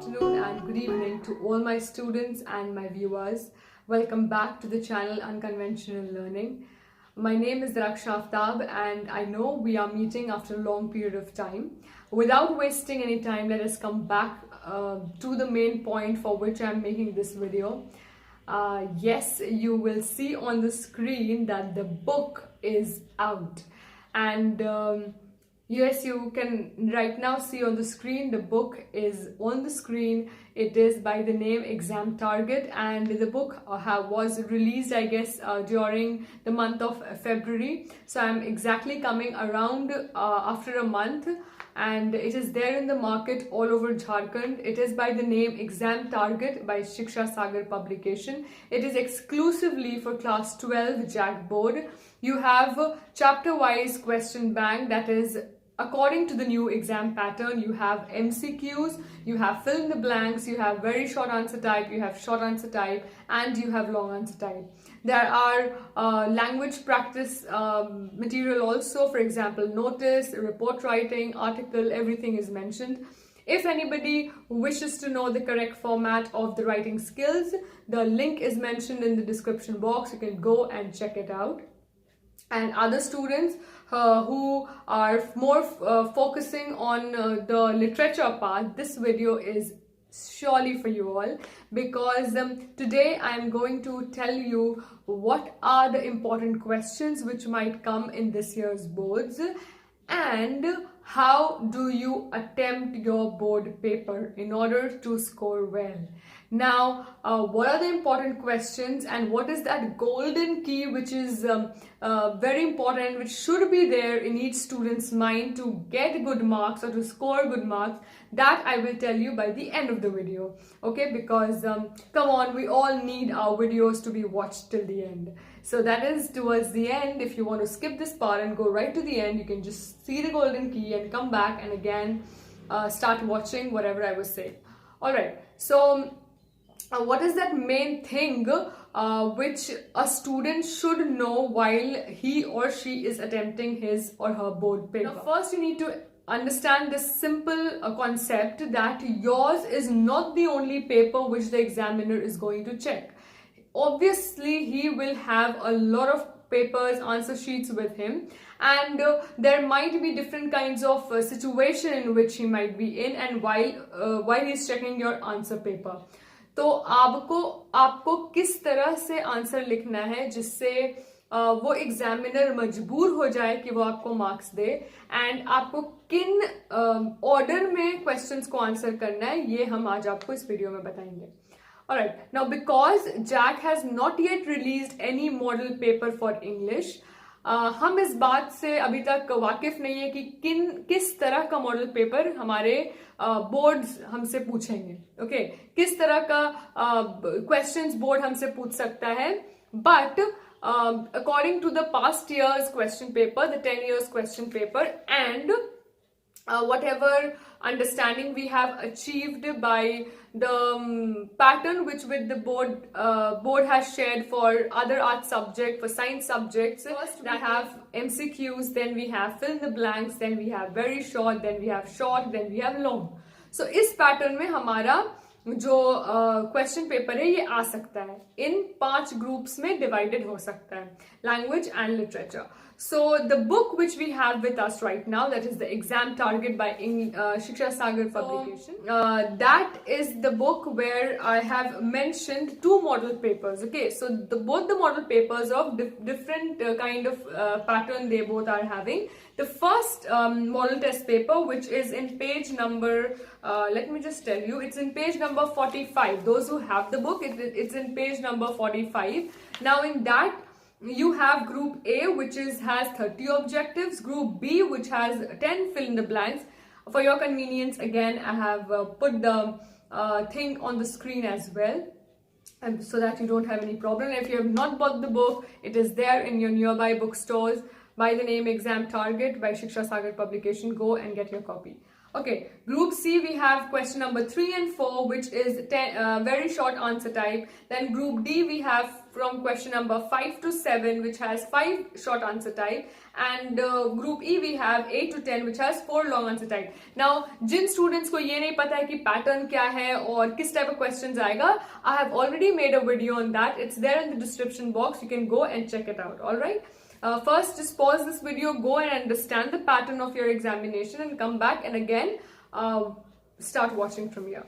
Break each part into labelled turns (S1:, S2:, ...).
S1: afternoon and good evening to all my students and my viewers. Welcome back to the channel Unconventional Learning. My name is Raksha Aftab and I know we are meeting after a long period of time. Without wasting any time, let us come back to the main point for which I am making this video. Yes, you will see on the screen that the book is out, and yes, you can right now see on the screen, the book is on the screen. It is by the name Exam Target, and the book was released, I guess, during the month of February. So I'm exactly coming around after a month, and it is there in the market all over Jharkhand. It is by the name Exam Target by Shiksha Sagar publication. It is exclusively for class 12 JAC board. You have chapter wise question bank, that is according to the new exam pattern. You have MCQs, you have fill in the blanks, you have very short answer type, you have short answer type, and you have long answer type. There are language practice material also, for example, notice, report writing, article, everything is mentioned. If anybody wishes to know the correct format of the writing skills, the link is mentioned in the description box. You can go and check it out. And other students who are more focusing on the literature part, this video is surely for you all, because today I am going to tell you what are the important questions which might come in this year's boards, and how do you attempt your board paper in order to score well. Now, what are the important questions and what is that golden key which is very important, which should be there in each student's mind to get good marks or to score good marks, that I will tell you by the end of the video. Okay, because come on, we all need our videos to be watched till the end. So that is towards the end. If you want to skip this part and go right to the end, you can just see the golden key and come back and again start watching whatever I was saying. Alright, so what is that main thing which a student should know while he or she is attempting his or her board paper? Now, first you need to understand this simple concept that yours is not the only paper which the examiner is going to check. Obviously, he will have a lot of papers, answer sheets with him, and there might be different kinds of situation in which he might be in, and while he's checking your answer paper. तो आपको किस तरह से answer लिखना है जिससे वो examiner मजबूर हो जाए कि वो आपको मार्क्स दे, एंड आपको किन ऑर्डर में क्वेश्चंस को आंसर करना है, ये हम आज आपको इस वीडियो में बताएंगे. Alright, now because JAC has not yet released any model paper for English, हम इस बात से अभी तक वाकिफ नहीं है कि किस तरह का मॉडल पेपर हमारे बोर्ड्स हमसे पूछेंगे. ओके, किस तरह का क्वेश्चंस बोर्ड हमसे पूछ सकता है. But according to the past year's question paper, the 10 years question paper, and whatever understanding we have achieved by the pattern which with the board has shared for other art subject, for science subjects. First we have MCQs, then we have fill in the blanks, then we have very short, then we have short, then we have long. So इस pattern में हमारा जो question paper है ये आ सकता है, इन 5 groups में divided हो सकता है, language and literature. So the book which we have with us right now, that is the Exam Target by Shiksha Sagar publication. That is the book where I have mentioned 2 model papers. Okay, so both the model papers of different kind of pattern they both are having. The first model test paper, which is in page number, let me just tell you, it's in page number 45. Those who have the book, it's in page number 45. Now in that, you have group A, which has 30 objectives, group B, which has 10 fill in the blanks. For your convenience, again, I have put the thing on the screen as well, and so that you don't have any problem. If you have not bought the book, it is there in your nearby bookstores by the name Exam Target by Shiksha Sagar publication. Go and get your copy. Okay, group C we have question number 3 and 4, which is very short answer type. Then group D we have from question number 5 to 7, which has 5 short answer type, and group E we have 8 to 10, which has 4 long answer type. Now Jin students को ये नहीं पता है कि pattern क्या है और किस type of questions आएगा, I have already made a video on that. It's there in the description box. You can go and check it out. All right. First, just pause this video, go and understand the pattern of your examination, and come back and again start watching from here.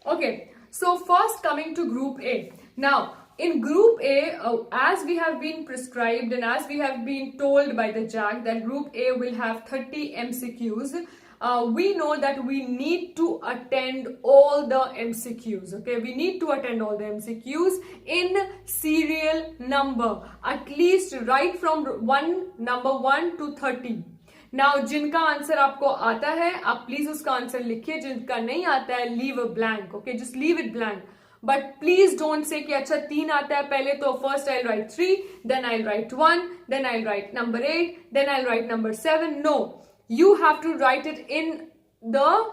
S1: Okay, so first coming to group A. Now, in group A, as we have been prescribed and as we have been told by the JAC that group A will have 30 MCQs, we know that we need to attend all the MCQs. Okay, we need to attend all the MCQs in serial number, at least right from number 1 to 30. Now, जिनका answer आपको आता है आप please उसका answer लिखिए, जिनका नहीं आता है leave a blank. Okay, just leave it blank. But please don't say कि अच्छा 3 आता है पहले तो first I'll write 3, then I'll write 1, then I'll write number 8, then I'll write number 7. No. You have to write it in the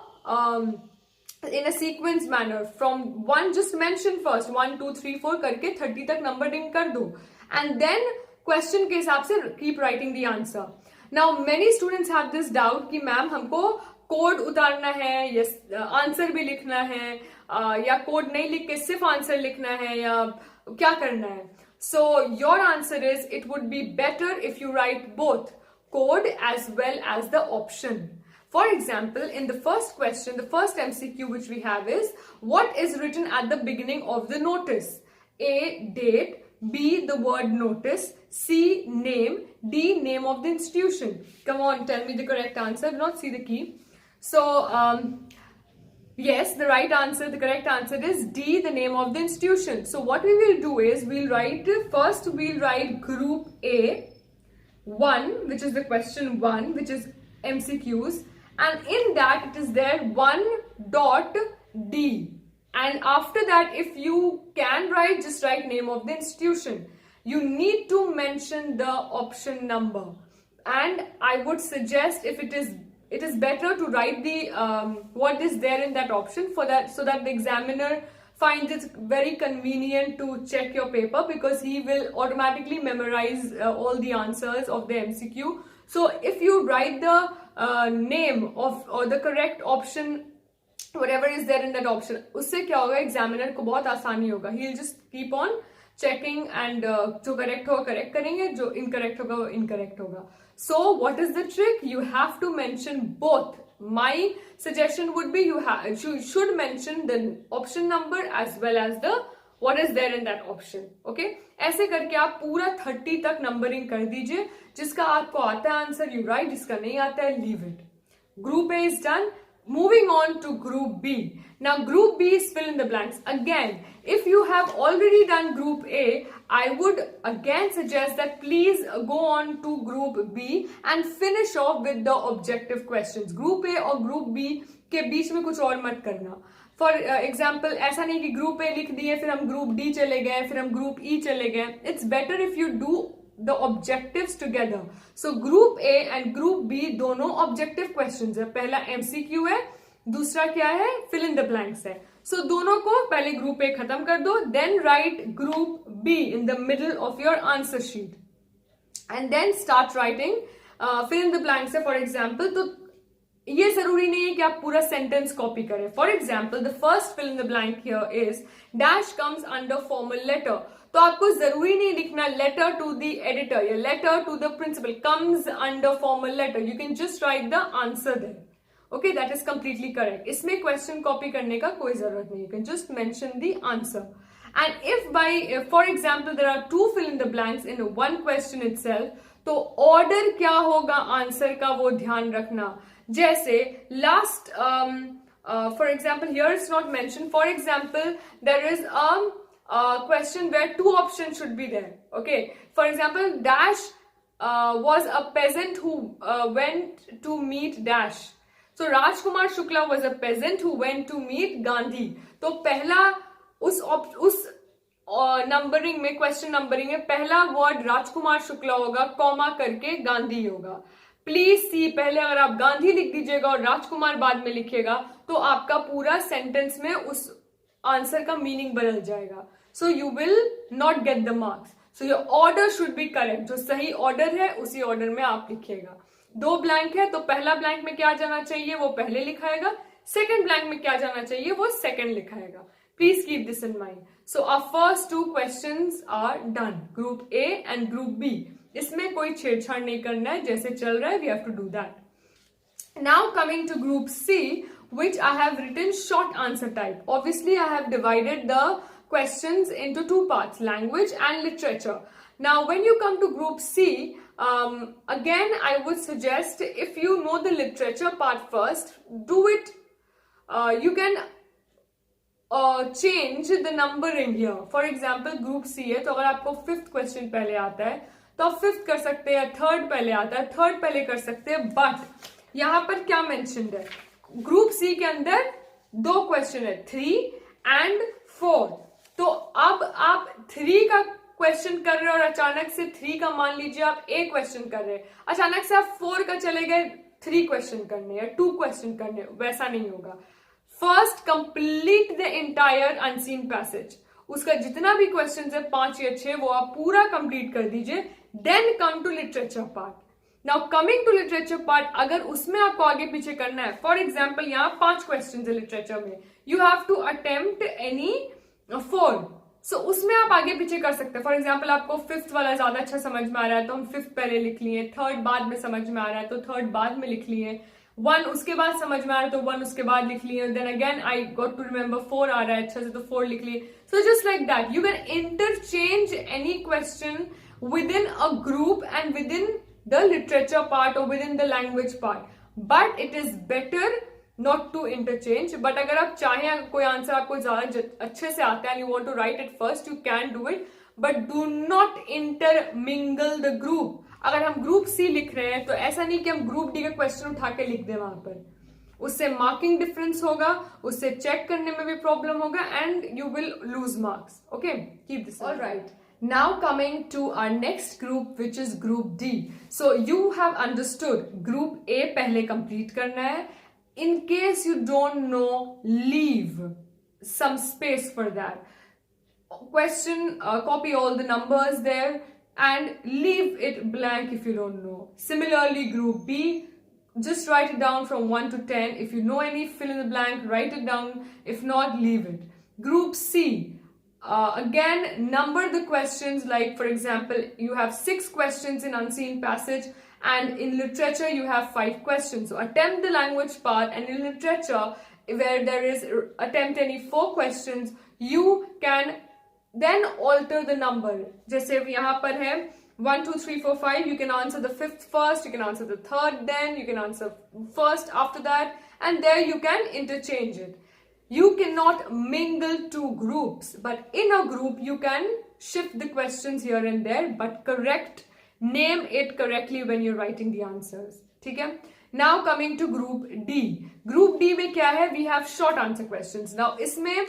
S1: in a sequence manner. From 1, just mention first 1, 2, 3, 4 करके 30 तक numbering कर दो, and then question के हिसाब से keep writing the answer. Now many students have this doubt कि ma'am हमको code उतारना है या आंसर भी लिखना है या कोड नहीं लिख के सिर्फ आंसर लिखना है या क्या करना है. So your answer is it would be better if you write both code as well as the option. For example, in the first question, the first MCQ which we have is, what is written at the beginning of the notice? A, date, B, the word notice, C, name, D, name of the institution. Come on, tell me the correct answer. Do not see the key. So, yes, the right answer, the correct answer is D, the name of the institution. So what we will do is, we'll write group A, 1, which is the question 1, which is MCQs, and in that it is there 1.D, and after that if you can write, just write name of the institution. You need to mention the option number, and I would suggest if it is better to write the what is there in that option, for that so that the examiner finds it very convenient to check your paper, because he will automatically memorize all the answers of the MCQ. So if you write the name of or the correct option, whatever is there in that option, उससे क्या होगा, examiner को बहुत आसानी होगा. He'll just keep on checking and जो correct होगा correct करेंगे, जो incorrect होगा वो incorrect होगा. So what is the trick? You have to mention both. My suggestion would be you should mention the option number as well as the what is there in that option. Okay, ऐसे करके आप पूरा 30 तक numbering कर दीजिए. जिसका आपको आता है आंसर you write, जिसका नहीं आता है leave it. Group A is done. Moving on to group B. Now group B is fill in the blanks. Again, if you have already done group A, I would again suggest that please go on to group B and finish off with the objective questions. Group A or group B के बीच में कुछ और मत करना. For example, ऐसा नहीं कि group A लिख दिए फिर हम group D चले गए फिर हम group E चले गए. It's better if you do the objectives together. So group A and group B दोनों objective questions है. पहला MCQ है, दूसरा क्या है, fill in the blanks है. So दोनों को पहले group A खत्म कर दो, then write group B in the middle of your answer sheet, and then start writing fill in the blanks है. For example, तो ये जरूरी नहीं है कि आप पूरा sentence copy करें. For example, the first fill in the blank here is dash comes under formal letter. तो आपको जरूरी नहीं लिखना letter to the editor या letter to the principal comes under formal letter. You can just write the answer there. Okay, that is completely correct. इसमें question copy करने का कोई जरूरत नहीं. You can just mention the answer. And if for example there are 2 fill in the blanks in one question itself, तो order क्या होगा answer का वो ध्यान रखना. जैसे last for example here it's not mentioned. For example, there is a question where 2 options should be there. Okay, for example, dash was a peasant who went to meet dash. So Rajkumar Shukla was a peasant who went to meet Gandhi. तो पहला उस numbering में, question numbering में पहला word Rajkumar Shukla होगा, comma करके गांधी होगा. Please see पहले अगर आप गांधी लिख दीजिएगा और राजकुमार बाद में लिखिएगा तो आपका पूरा सेंटेंस में उस आंसर का मीनिंग बदल जाएगा. So you will not get the marks. So your order should be correct. जो सही ऑर्डर है उसी ऑर्डर में आप लिखिएगा. 2 ब्लैंक है तो पहला ब्लैंक में क्या जाना चाहिए वो पहले लिखाएगा, सेकंड ब्लैंक में क्या जाना चाहिए वो second लिखाएगा. Please keep this in mind. So our first 2 questions are done. Group A and Group B. इसमें कोई छेड़छाड़ नहीं करना है, जैसे चल रहा है we have to do that. Now coming to Group C, which I have written short answer type. Obviously I have divided the questions into 2 parts, language and literature. Now when you come to Group C, again I would suggest if you know the literature part first, do it. You can change the numbering here. For example, Group C है तो अगर आपको 5th question पहले आता है तो आप 5th कर सकते हैं, 3rd पहले आता है 3rd पहले कर सकते हैं. बट यहाँ पर क्या मेंशन्ड है, ग्रुप सी के अंदर 2 क्वेश्चन है 3 and 4. तो अब आप 3 का क्वेश्चन कर रहे हो और अचानक से 3 का मान लीजिए आप A क्वेश्चन कर रहे हैं, अचानक से आप 4 का चले गए 3 क्वेश्चन करने या 2 क्वेश्चन करने, वैसा नहीं होगा. First complete the entire unseen passage. उसका जितना भी क्वेश्चन है 5 या 6 वो आप पूरा कंप्लीट कर दीजिए. Then come to literature part. Now coming to literature part, अगर उसमें आपको आगे पीछे करना है, फॉर एग्जाम्पल यहाँ 5 क्वेश्चन है लिटरेचर में, you have to attempt any 4. So उसमें आप आगे पीछे कर सकते हैं. फॉर एग्जाम्पल आपको 5th वाला ज्यादा अच्छा समझ में आ रहा है तो हम 5th पहले लिख लिए, 3rd बाद में समझ में आ रहा है तो 3rd बाद में लिख लिए, 1 उसके बाद समझ में आ रहा है तो 1 उसके बाद लिख लिए, then again I got to remember 4 आ रहा है अच्छे से तो 4 लिख लिए. So just like that you can interchange any question within a group and within the literature part और within the language part. But it is better not to interchange. बट अगर आप चाहें कोई answer आपको ज्यादा अच्छे से आता है and you want to write it first, you can do it, but do not intermingle the group. अगर हम ग्रुप सी लिख रहे हैं तो ऐसा नहीं कि हम ग्रुप डी का क्वेश्चन उठा के लिख दें वहां पर, उससे मार्किंग डिफरेंस होगा, उससे चेक करने में भी प्रॉब्लम होगा and you will lose marks. Okay, keep this alright. Now coming to our next group which is group D. So you have understood group A पहले कंप्लीट करना है. In case you don't know, leave some space for that. Copy all the numbers there and leave it blank if you don't know. Similarly, group B, just write it down from 1 to 10. If you know any, fill in the blank, write it down. If not, leave it. Group C, again, number the questions. Like, for example, you have 6 questions in unseen passage. And in literature, you have 5 questions. So attempt the language part, and in literature, where there is attempt any 4 questions, you can then alter the number. जैसे यहाँ पर है 1, 2, 3, 4, 5. You can answer the 5th first. You can answer the 3rd. Then you can answer first after that, and there you can interchange it. You cannot mingle 2 groups, but in a group you can shift the questions here and there, but correct. Name it correctly when you're writing the answers. ठीक है? Now coming to group D. Group D में क्या है? We have short answer questions. Now इसमें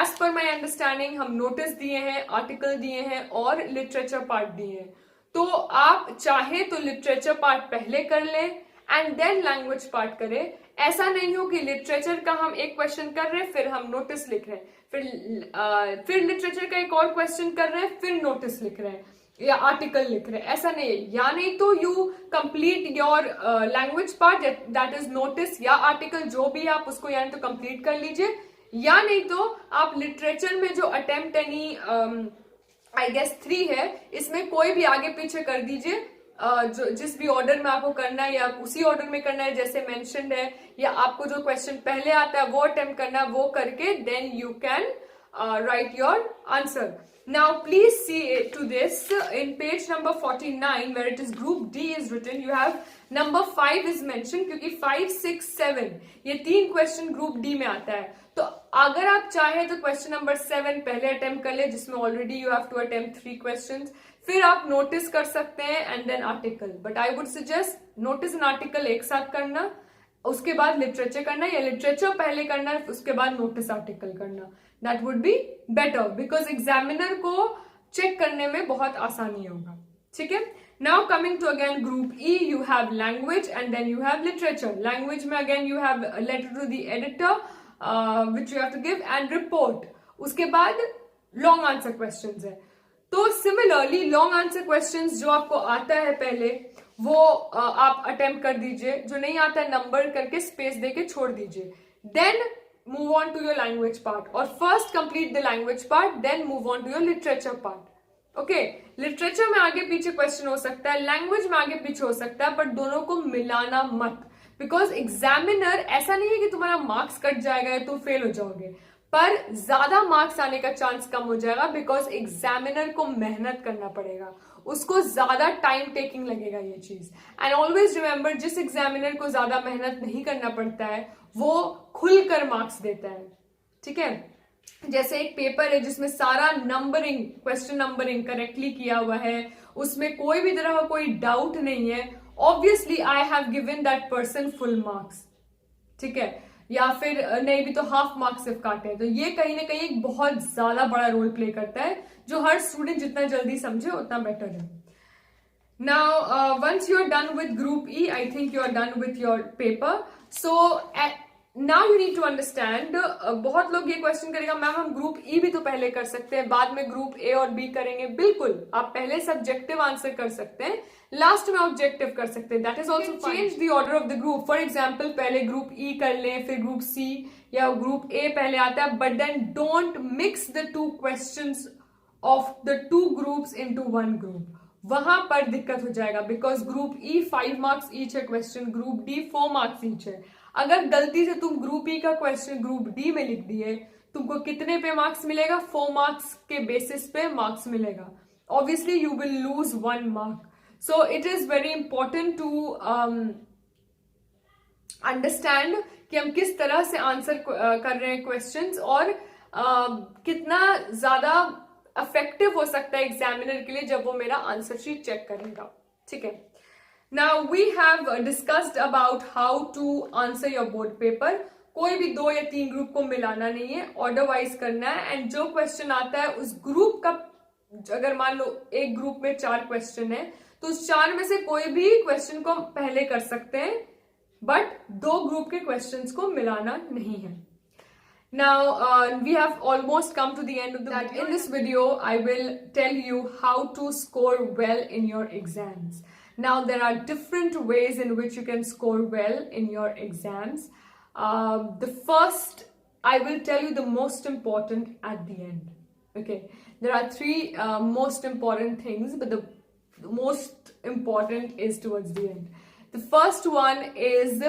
S1: as per my understanding हम notice दिए हैं, article दिए हैं और literature part दिए हैं. तो आप चाहे तो literature part पहले कर लें and then language part करें. ऐसा नहीं हो कि literature का हम एक question कर रहे हैं फिर हम notice लिख रहे हैं, फिर literature का एक और question कर रहे हैं फिर notice लिख रहे हैं या आर्टिकल लिख रहे हैं. ऐसा नहीं है. या नहीं तो you complete your language part, that is notice या आर्टिकल, जो भी आप उसको यानी तो कंप्लीट कर लीजिए. या नहीं तो आप लिटरेचर में जो अटेम्प्ट एनी आई गेस 3 है, इसमें कोई भी आगे पीछे कर दीजिए, जो जिस भी ऑर्डर में आपको करना है या उसी ऑर्डर में करना है जैसे मेंशन्ड है, या आपको जो क्वेश्चन पहले आता है वो अटेम्प्ट करना है, वो करके then you can write your answer. Now please see to this in page number 49 where it is group D is written, you have number 5 is mentioned क्योंकि 5, 6, 7 ये 3 क्वेश्चन ग्रुप D में आता है. तो अगर आप चाहे तो क्वेश्चन नंबर 7 पहले अटेम्प्ट कर ले जिसमें already you have to attempt 3 questions, फिर आप नोटिस कर सकते हैं and then article. But I would suggest notice and article एक साथ करना, उसके बाद लिटरेचर करना, या लिटरेचर पहले करना उसके बाद नोटिस आर्टिकल करना. That would be better because examiner को चेक करने में बहुत आसानी होगा. ठीक है? Now coming to again group E, you have language and then you have literature. Language में again you have a letter to the editor which you have to give and report. उसके बाद long answer questions है. तो similarly long answer questions जो आपको आता है पहले वो आप attempt कर दीजिए, जो नहीं आता है number करके space देके छोड़ दीजिए. Then move on to your language part, or first complete the language part, then move on to your literature part. Okay, literature में आगे पीछे क्वेश्चन हो सकता है, लैंग्वेज में आगे पीछे हो सकता है, पर दोनों को मिलाना मत, बिकॉज एग्जामिनर ऐसा नहीं है कि तुम्हारा मार्क्स कट जाएगा या तुम फेल हो जाओगे, पर ज्यादा मार्क्स आने का चांस कम हो जाएगा बिकॉज एग्जामिनर को मेहनत करना पड़ेगा, उसको ज्यादा टाइम टेकिंग लगेगा ये चीज. एंड ऑलवेज रिमेंबर, जिस एग्जामिनर को ज्यादा मेहनत नहीं करना पड़ता है वो खुलकर मार्क्स देता है. ठीक है, जैसे एक पेपर है जिसमें सारा नंबरिंग, क्वेश्चन नंबरिंग करेक्टली किया हुआ है, उसमें कोई भी तरह का कोई डाउट नहीं है, obviously I have given that person full marks. ठीक है, या फिर नहीं भी तो हाफ मार्क्स सिर्फ काटे. तो ये कहीं ना कहीं एक बहुत ज्यादा बड़ा रोल प्ले करता है, जो हर स्टूडेंट जितना जल्दी समझे उतना बेटर है. Now once you are done with group E, I think you are done with your paper. So now you need to understand. बहुत लोग ये क्वेश्चन करेगा, मैम हम ग्रुप ई भी तो पहले कर सकते हैं, बाद में ग्रुप ए और बी करेंगे. बिल्कुल, आप पहले सब्जेक्टिव आंसर कर सकते हैं, लास्ट में ऑब्जेक्टिव कर सकते हैं. That is also change the order of the group. For example, पहले ग्रुप ई कर लें, फिर ग्रुप सी या ग्रुप ए पहले आता है, but then don't mix the two questions of the two groups into one group. वहां पर दिक्कत हो जाएगा, because group E 5 marks each है question, group D 4 marks each है. अगर गलती से तुम ग्रुप ई का क्वेश्चन ग्रुप डी में लिख दिए, तुमको कितने पे मार्क्स मिलेगा? 4 मार्क्स के बेसिस पे मार्क्स मिलेगा. Obviously you will lose 1 mark. So it is very important to understand कि हम किस तरह से आंसर कर रहे हैं क्वेश्चंस, और कितना ज्यादा इफेक्टिव हो सकता है एग्जामिनर के लिए जब वो मेरा आंसर शीट चेक करेगा. ठीक है, now we have discussed about how to answer your board paper. कोई भी 2 या 3 ग्रुप को मिलाना नहीं है, ऑर्डर वाइज करना है, एंड जो क्वेश्चन आता है उस ग्रुप का, अगर मान लो एक ग्रुप में 4 क्वेश्चन है तो उस 4 में से कोई भी क्वेश्चन को पहले कर सकते हैं, बट 2 ग्रुप के क्वेश्चंस को मिलाना नहीं है. Now we have almost come to the end of the video. In this video I will tell you how to score well in your exams. Now there are different ways in which you can score well in your exams. The first, I will tell you the most important at the end. Okay, there are 3 most important things, but the most important is towards the end. The first one is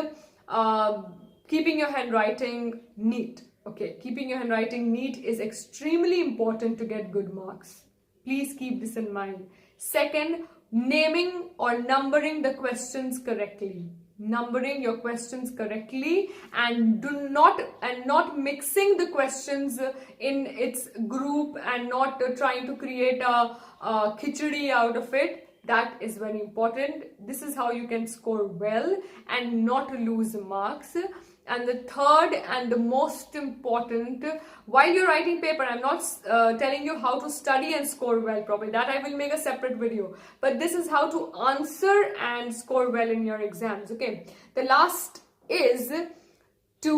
S1: keeping your handwriting neat. Okay, keeping your handwriting neat is extremely important to get good marks. Please keep this in mind. Second, naming or numbering the questions correctly. Numbering your questions correctly, and not mixing the questions in its group, and not trying to create a khichdi out of it. That is very important. This is how you can score well and not lose marks. And the third and the most important, while you're writing paper, I'm not telling you how to study and score well properly. That I will make a separate video. But this is how to answer and score well in your exams. Okay. The last is to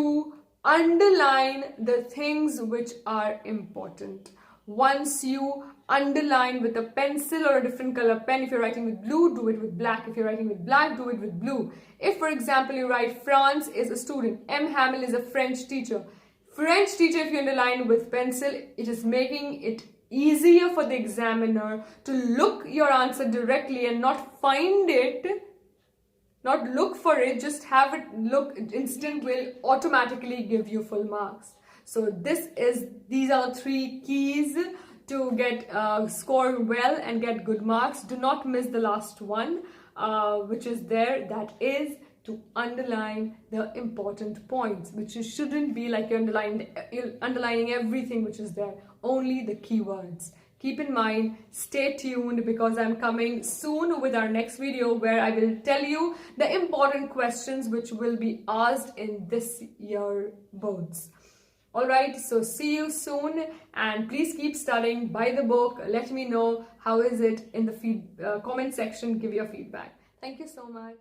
S1: underline the things which are important. Once you underline with a pencil or a different color pen, if you're writing with blue, do it with black. If you're writing with black, do it with blue. If, for example, you write France is a student, M. Hamill is a French teacher. French teacher, if you underline with pencil, it is making it easier for the examiner to look your answer directly and not find it, not look for it, just have it look instant will automatically give you full marks. So these are 3 keys to get score well and get good marks. Do not miss the last one, which is there. That is to underline the important points, which you shouldn't be like you're underlining everything which is there. Only the keywords. Keep in mind, stay tuned, because I'm coming soon with our next video where I will tell you the important questions which will be asked in this year boards. Alright, so see you soon, and please keep studying, buy the book, let me know how is it in the comment section, give your feedback. Thank you so much.